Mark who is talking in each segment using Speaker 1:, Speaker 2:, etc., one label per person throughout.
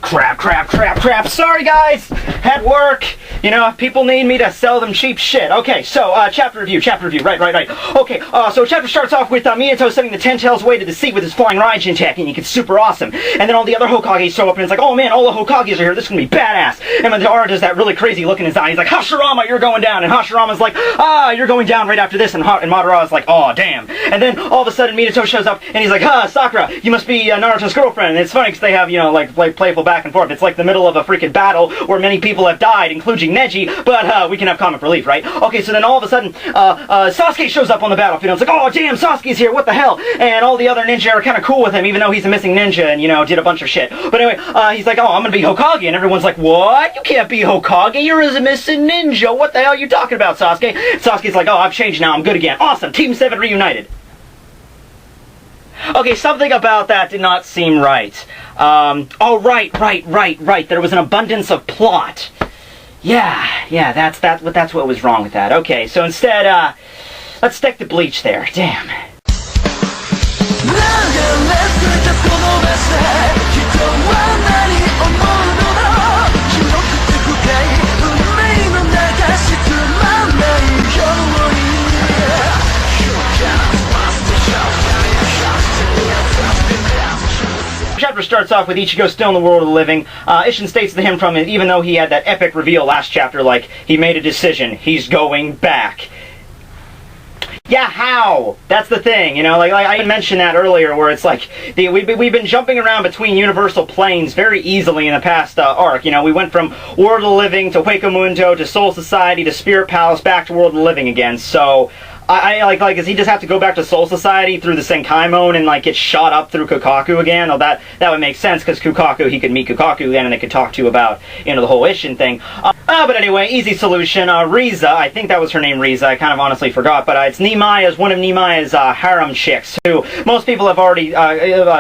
Speaker 1: Crap. Sorry, guys. At work, you know, people need me to sell them cheap shit. Okay, so, chapter review. Right. Okay, so chapter starts off with Minato sending the Ten Tails away to the sea with his flying Raijin technique. It's super awesome. And then all the other Hokages show up and it's like, oh man, all the Hokages are here. This is gonna be badass. And Madara does that really crazy look in his eye. He's like, Hashirama, you're going down. And Hashirama's like, you're going down right after this. And Madara's like, oh, damn. And then all of a sudden Minato shows up and he's like, Sakura, you must be Naruto's girlfriend. And it's funny because they have, you know, like playful back and forth. It's like the middle of a freaking battle where many people have died, including Neji, but we can have comic relief, right? Okay, so then all of a sudden, Sasuke shows up on the battlefield. It's like, oh, damn, Sasuke's here, what the hell? And all the other ninja are kind of cool with him, even though he's a missing ninja and, you know, did a bunch of shit. But anyway, he's like, oh, I'm gonna be Hokage. And everyone's like, what? You can't be Hokage. You're a missing ninja. What the hell are you talking about, Sasuke? Sasuke's like, oh, I've changed now. I'm good again. Awesome. Team 7 reunited. Okay, something about that did not seem right. Oh, right. There was an abundance of plot. Yeah, that's what was wrong with that. Okay, so instead, let's stick to Bleach there. Damn. Chapter starts off with Ichigo still in the world of the living. Isshin states to him from it, even though he had that epic reveal last chapter, like, he made a decision. He's going back. Yeah, how? That's the thing, you know, like I mentioned that earlier, where it's like, we've been jumping around between universal planes very easily in the past arc. You know, we went from World of the Living to Hueco Mundo to Soul Society to Spirit Palace back to World of the Living again, so... does he just have to go back to Soul Society through the Senkaimon and, like, get shot up through Kukaku again? Oh, that would make sense, because Kukaku, he could meet Kukaku again and they could talk to about, you know, the whole Isshin thing. But anyway, easy solution. Riza, I think that was her name, Riza, I kind of honestly forgot, but it's one of Nemaya's harem chicks, who most people have already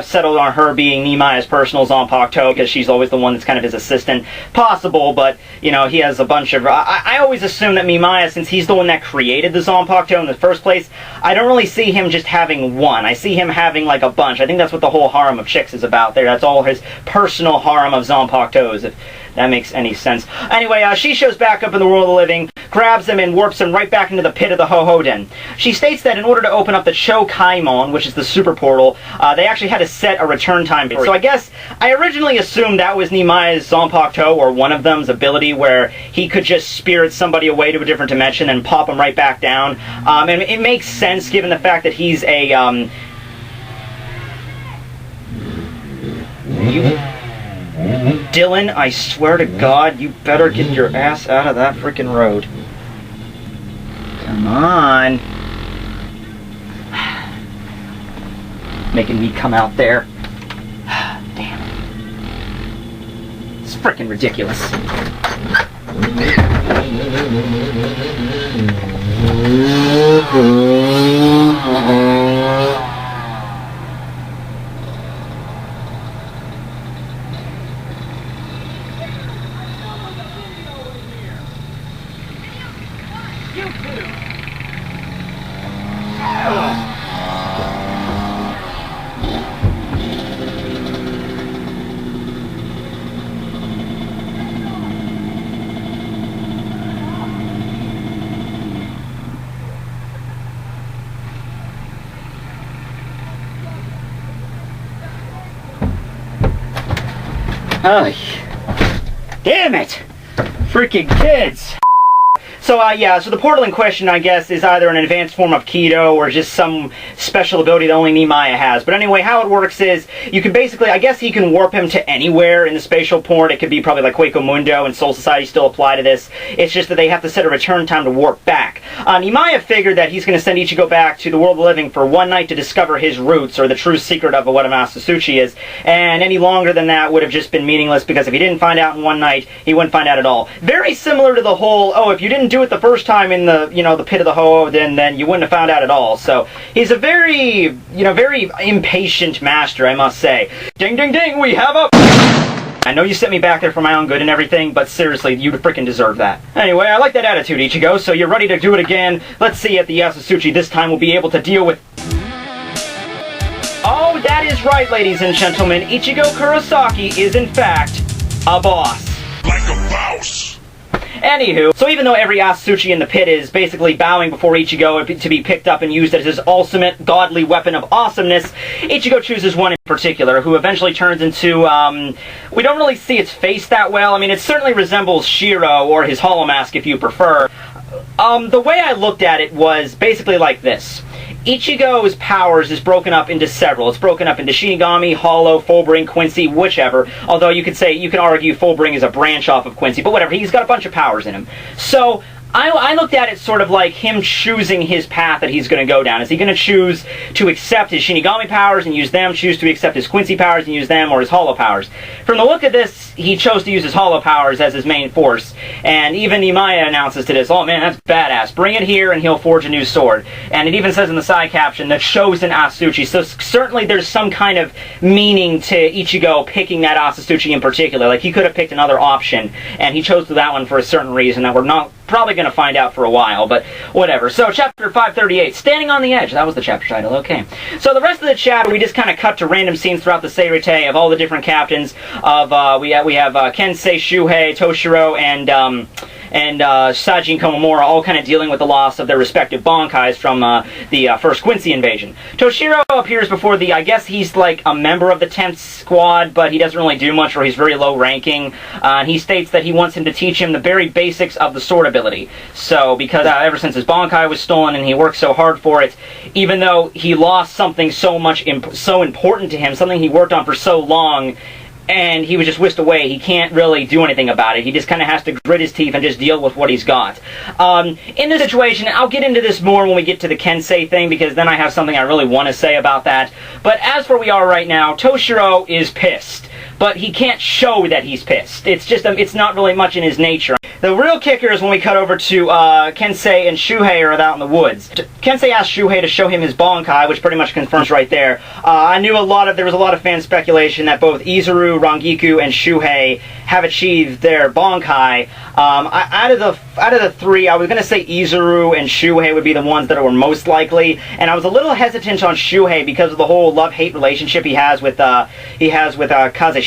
Speaker 1: settled on her being Nemaya's personal Zanpaktou, because she's always the one that's kind of his assistant. Possible, but, you know, he has a bunch of... I always assume that Nemaya, since he's the one that created the Zanpaktou in the first place, I don't really see him just having one. I see him having, like, a bunch. I think that's what the whole harem of chicks is about there. That's all his personal harem of Zanpaktous, if that makes any sense. Anyway, she shows back up in the world of the living, grabs him and warps him right back into the pit of the Hohoden. She states that in order to open up the Chokaimon, which is the super portal, they actually had to set a return time. So I guess I originally assumed that was Nemaya's Zanpaktou, or one of them's ability, where he could just spirit somebody away to a different dimension and pop them right back down. And it makes sense given the fact that he's a, Dylan, I swear to God, you better get your ass out of that freaking road. Come on. Making me come out there. Damn. It's freaking ridiculous. Oh, damn it! Freaking kids! So, so the portal in question, I guess, is either an advanced form of Kido or just some special ability that only Nemaya has. But anyway, how it works is, you can basically, I guess he can warp him to anywhere in the spatial port. It could be probably like Hueco Mundo and Soul Society still apply to this. It's just that they have to set a return time to warp back. Nemaya figured that he's going to send Ichigo back to the world of the living for one night to discover his roots, or the true secret of what a Masatsuchi is. And any longer than that would have just been meaningless, because if he didn't find out in one night, he wouldn't find out at all. Very similar to the whole, oh, if you didn't do it the first time in the, you know, the pit of the Ho, then you wouldn't have found out at all. So he's a very, you know, very impatient master, I must say. Ding, ding, ding, we have a... I know you sent me back there for my own good and everything, but seriously, you freaking deserve that. Anyway, I like that attitude, Ichigo, so you're ready to do it again. Let's see if the Yasutsuchi this time will be able to deal with... Oh, that is right, ladies and gentlemen. Ichigo Kurosaki is, in fact, a boss.
Speaker 2: Like a mouse.
Speaker 1: Anywho, so even though every Asatsuchi in the pit is basically bowing before Ichigo to be picked up and used as his ultimate godly weapon of awesomeness, Ichigo chooses one in particular, who eventually turns into, we don't really see its face that well. I mean, it certainly resembles Shiro, or his hollow mask if you prefer. The way I looked at it was basically like this. Ichigo's powers is broken up into several. It's broken up into Shinigami, Hollow, Fullbring, Quincy, whichever. Although you could argue Fullbring is a branch off of Quincy, but whatever. He's got a bunch of powers in him. So I looked at it sort of like him choosing his path that he's going to go down. Is he going to choose to accept his Shinigami powers and use them, choose to accept his Quincy powers and use them, or his Hollow powers? From the look of this, he chose to use his Hollow powers as his main force. And even Imaya announces to this, oh man, that's badass. Bring it here and he'll forge a new sword. And it even says in the side caption, the chosen Asatsuchi. So certainly there's some kind of meaning to Ichigo picking that Asatsuchi in particular. Like, he could have picked another option, and he chose that one for a certain reason that we're not probably going to find out for a while, but whatever. So, chapter 538, Standing on the Edge. That was the chapter title, okay. So, the rest of the chapter, we just kind of cut to random scenes throughout the Seirei of all the different captains of, we have Kensei, Shuhei, Toshiro, and Saji and Komura all kind of dealing with the loss of their respective Bankais from the first Quincy invasion. Toshiro appears before I guess he's like a member of the 10th squad, but he doesn't really do much, or he's very low ranking. And he states that he wants him to teach him the very basics of the sword ability. So, because ever since his Bankai was stolen and he worked so hard for it, even though he lost something so important to him, something he worked on for so long, and he was just whisked away, he can't really do anything about it. He just kind of has to grit his teeth and just deal with what he's got. In this situation, I'll get into this more when we get to the Kensei thing, because then I have something I really want to say about that. But as for we are right now, Toshiro is pissed. But he can't show that he's pissed. It's just, it's not really much in his nature. The real kicker is when we cut over to Kensei and Shuhei are out in the woods. Kensei asks Shuhei to show him his Bankai, which pretty much confirms right there. There was a lot of fan speculation that both Izuru, Rangiku, and Shuhei have achieved their Bankai. Out of the three, I was going to say Izuru and Shuhei would be the ones that were most likely, and I was a little hesitant on Shuhei because of the whole love-hate relationship he has with Kazeshini.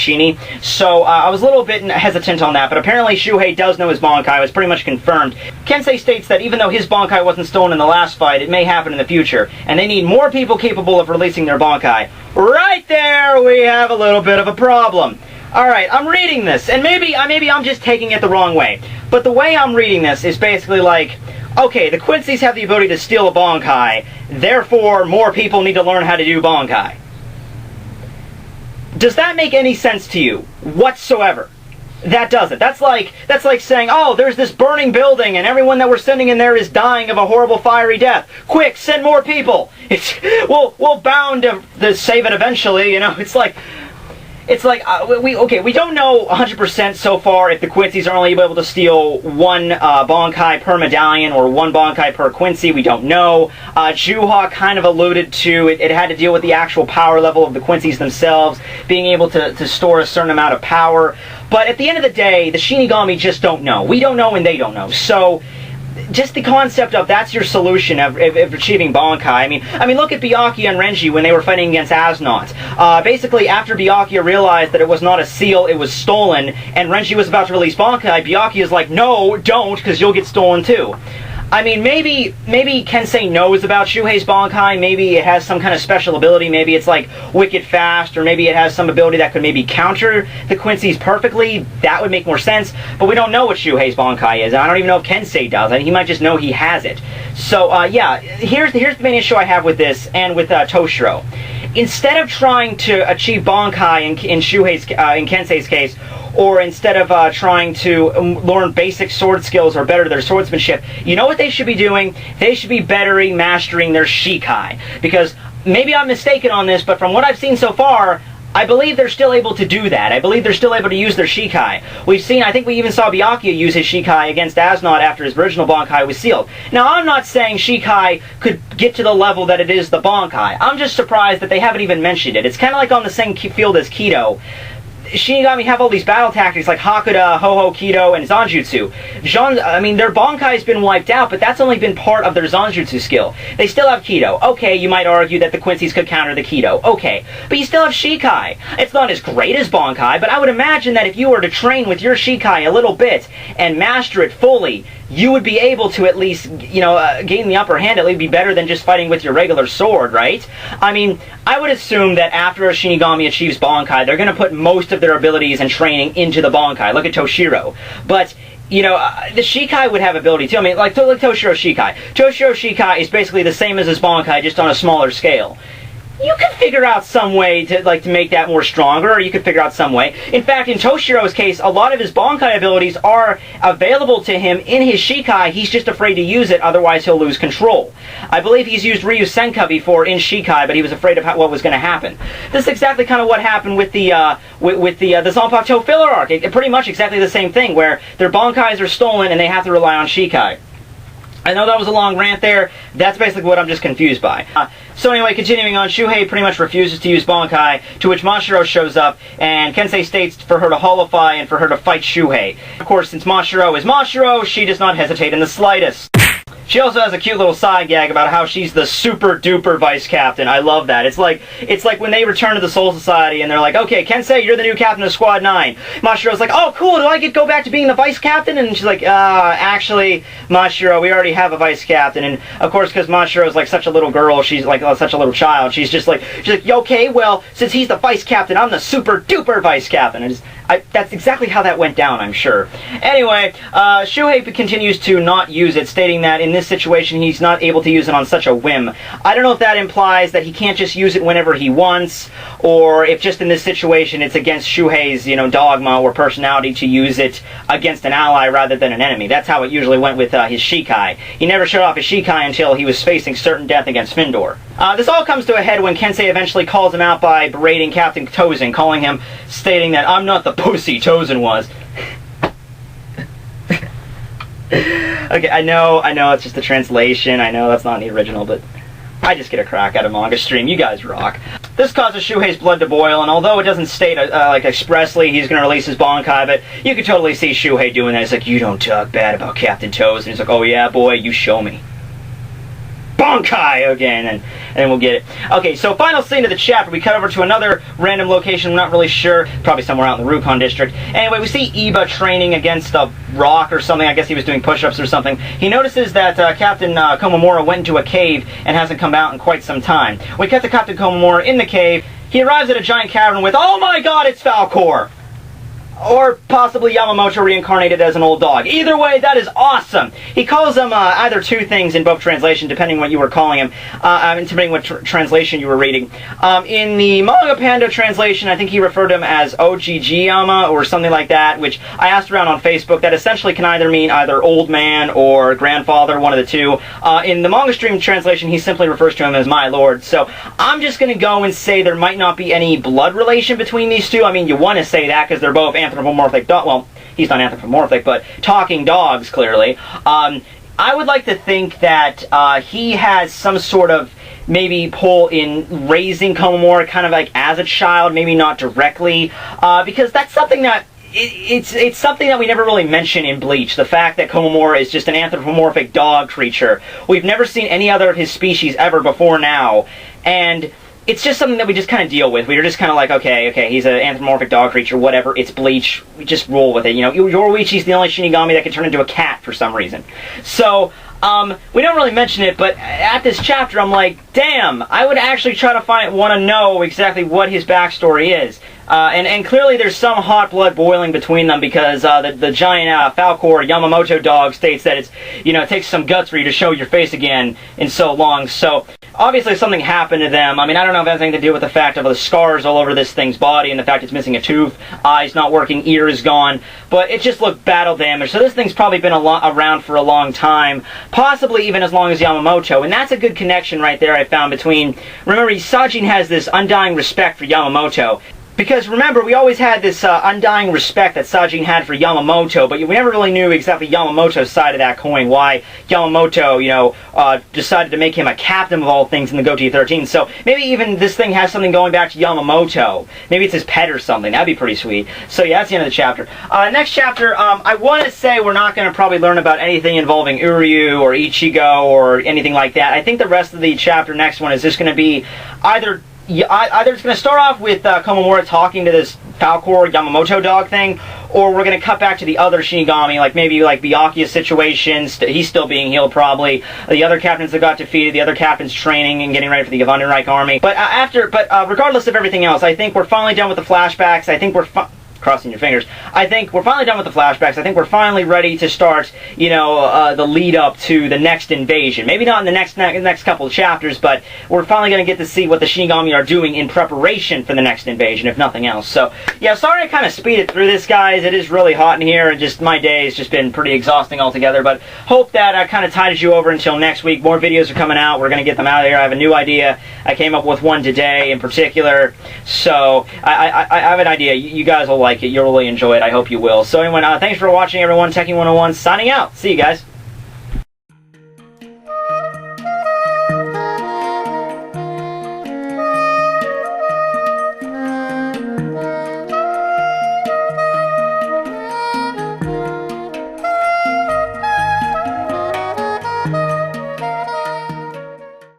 Speaker 1: So I was a little bit hesitant on that, but apparently Shuhei does know his Bankai. It was pretty much confirmed. Kensei states that even though his Bankai wasn't stolen in the last fight, it may happen in the future, and they need more people capable of releasing their Bankai. Right there, we have a little bit of a problem. Alright, I'm reading this, and maybe I'm just taking it the wrong way, but the way I'm reading this is basically like, okay, the Quincy's have the ability to steal a Bankai, therefore more people need to learn how to do Bankai. Does that make any sense to you whatsoever? That doesn't. That's like saying, oh, there's this burning building and everyone that we're sending in there is dying of a horrible fiery death. Quick, send more people. We'll bound to save it eventually, you know. We don't know 100% so far if the Quincy's are only able to steal one Bankai per medallion or one Bankai per Quincy. We don't know. Juha kind of alluded to it had to deal with the actual power level of the Quincy's themselves, being able to store a certain amount of power. But at the end of the day, the Shinigami just don't know. We don't know and they don't know. So just the concept of that's your solution of achieving Bankai. I mean, look at Byakuya and Renji when they were fighting against Asnot. Basically, after Byakuya realized that it was not a seal, it was stolen, and Renji was about to release Bankai, Byakuya's like, no, don't, because you'll get stolen too. I mean, maybe Kensei knows about Shuhei's Bankai, maybe it has some kind of special ability, maybe it's like wicked fast, or maybe it has some ability that could maybe counter the Quincy's perfectly. That would make more sense, but we don't know what Shuhei's Bankai is. I don't even know if Kensei does. He might just know he has it. So, yeah, here's the main issue I have with this, and with Toshiro. Instead of trying to achieve Bankai in Kensei's case, or instead of trying to learn basic sword skills or better their swordsmanship, you know what they should be doing? They should be mastering their Shikai. Because maybe I'm mistaken on this, but from what I've seen so far, I believe they're still able to do that. I believe they're still able to use their Shikai. I think we even saw Byakuya use his Shikai against Asnot after his original Bankai was sealed. Now, I'm not saying Shikai could get to the level that it is the Bankai. I'm just surprised that they haven't even mentioned it. It's kind of like on the same field as Kido. Shinigami have all these battle tactics like Hakuda, Ho-Ho, Kido, and Zanjutsu. Their Bankai's been wiped out, but that's only been part of their Zanjutsu skill. They still have Kido. Okay, you might argue that the Quincy's could counter the Kido. Okay, but you still have Shikai. It's not as great as Bankai, but I would imagine that if you were to train with your Shikai a little bit and master it fully, you would be able to at least, gain the upper hand, at least be better than just fighting with your regular sword, right? I mean, I would assume that after a Shinigami achieves Bankai, they're going to put most of their abilities and training into the Bankai. Look at Toshiro. But, the Shikai would have ability too. I mean, like Toshiro Shikai. Toshiro Shikai is basically the same as his Bankai, just on a smaller scale. You could figure out some way to make that more stronger, or you could figure out some way. In fact, in Toshiro's case, a lot of his Bankai abilities are available to him in his Shikai. He's just afraid to use it, otherwise he'll lose control. I believe he's used Ryu Senka before in Shikai, but he was afraid of what was going to happen. This is exactly kind of what happened with the Zanpaktou filler arc. Pretty much exactly the same thing, where their Bankais are stolen and they have to rely on Shikai. I know that was a long rant there. That's basically what I'm just confused by. So anyway, continuing on, Shuhei pretty much refuses to use Bankai, to which Mashiro shows up, and Kensei states for her to holify and for her to fight Shuhei. Of course, since Mashiro is Mashiro, she does not hesitate in the slightest. She also has a cute little side gag about how she's the super duper vice captain. I love that. It's like when they return to the Soul Society and they're like, okay, Kensei, you're the new captain of Squad 9. Mashiro's like, oh, cool, do I go back to being the vice captain? And she's like, actually, Mashiro, we already have a vice captain. And of course, because Mashiro's like such a little girl, she's like such a little child, she's like, okay, well, since he's the vice captain, I'm the super duper vice captain. And that's exactly how that went down, I'm sure. Anyway, Shuhei continues to not use it, stating that in this situation he's not able to use it on such a whim. I don't know if that implies that he can't just use it whenever he wants, or if just in this situation it's against Shuhei's, dogma or personality to use it against an ally rather than an enemy. That's how it usually went with his Shikai. He never showed off his Shikai until he was facing certain death against Findor. This all comes to a head when Kensei eventually calls him out by berating Captain Tozen, calling him, stating that I'm not the pussy Tozen was. Okay, I know, it's just a translation, I know that's not in the original, but I just get a crack out of manga stream, you guys rock. This causes Shuhei's blood to boil, and although it doesn't state, expressly he's going to release his Bankai, but you could totally see Shuhei doing that. It's like, you don't talk bad about Captain Toes, and he's like, oh yeah, boy, you show me. Bankai again, and then we'll get it. Okay, so final scene of the chapter, we cut over to another random location, we're not really sure, probably somewhere out in the Rukon district. Anyway, we see Iba training against a rock or something, I guess he was doing push-ups or something. He notices that Captain Komura went into a cave and hasn't come out in quite some time. We cut to Captain Komura in the cave, he arrives at a giant cavern with, oh my god, it's Falcor! Or possibly Yamamoto reincarnated as an old dog. Either way, that is awesome. He calls them either two things in both translation, depending what you were calling him, depending what translation you were reading. In the Manga Panda translation, I think he referred to him as Ogijiyama or something like that, which I asked around on Facebook. That essentially can either mean either old man or grandfather, one of the two. In the Manga Stream translation, he simply refers to him as my lord. So I'm just going to go and say there might not be any blood relation between these two. I mean, you want to say that because they're both anthropomorphic dogs. Well, he's not anthropomorphic, but talking dogs, clearly. I would like to think that he has some sort of maybe pull in raising Komura kind of like as a child, maybe not directly, because that's something that it's something that we never really mention in Bleach, the fact that Komura is just an anthropomorphic dog creature. We've never seen any other of his species ever before now, and it's just something that we just kind of deal with. We're just kind of like, okay, he's an anthropomorphic dog creature, whatever, it's Bleach, we just roll with it. Yoruichi's the only Shinigami that can turn into a cat for some reason. So, we don't really mention it, but at this chapter, I'm like, damn, I would actually try to want to know exactly what his backstory is. And clearly there's some hot blood boiling between them because the giant Falcor Yamamoto dog states that it takes some guts for you to show your face again in so long. So obviously something happened to them. I mean, I don't know if it has anything to do with the fact of the scars all over this thing's body and the fact it's missing a tooth, eye's not working, ear is gone, but it just looked battle damaged. So this thing's probably been around for a long time, possibly even as long as Yamamoto, and that's a good connection right there I found between, remember, Sajin has this undying respect for Yamamoto. Because remember, we always had this undying respect that Sajin had for Yamamoto, but we never really knew exactly Yamamoto's side of that coin, why Yamamoto, you know, decided to make him a captain of all things in the Goatee 13. So maybe even this thing has something going back to Yamamoto. Maybe it's his pet or something. That'd be pretty sweet. So yeah, that's the end of the chapter. Next chapter, I want to say we're not going to probably learn about anything involving Uryu or Ichigo or anything like that. I think the rest of the chapter, next one, is just going to be either it's going to start off with Komura talking to this Falcor Yamamoto dog thing, or we're going to cut back to the other Shinigami, like maybe like Byakuya's situation. He's still being healed probably. The other captains that got defeated, the other captains training and getting ready for the Vandenreich army. But regardless of everything else, I think we're finally done with the flashbacks. I think we're crossing your fingers. I think we're finally done with the flashbacks. I think we're finally ready to start, you know, the lead up to the next invasion. Maybe not in the next couple of chapters, but we're finally going to get to see what the Shinigami are doing in preparation for the next invasion, if nothing else. So, yeah, sorry to kind of speed it through this, guys. It is really hot in here, and just my day has just been pretty exhausting altogether, but hope that kind of tided you over until next week. More videos are coming out. We're going to get them out of here. I have a new idea. I came up with one today in particular, so I have an idea. You guys will like it. You'll really enjoy it. I hope you will. So anyway, thanks for watching, everyone. Tekking101 signing out. See you guys.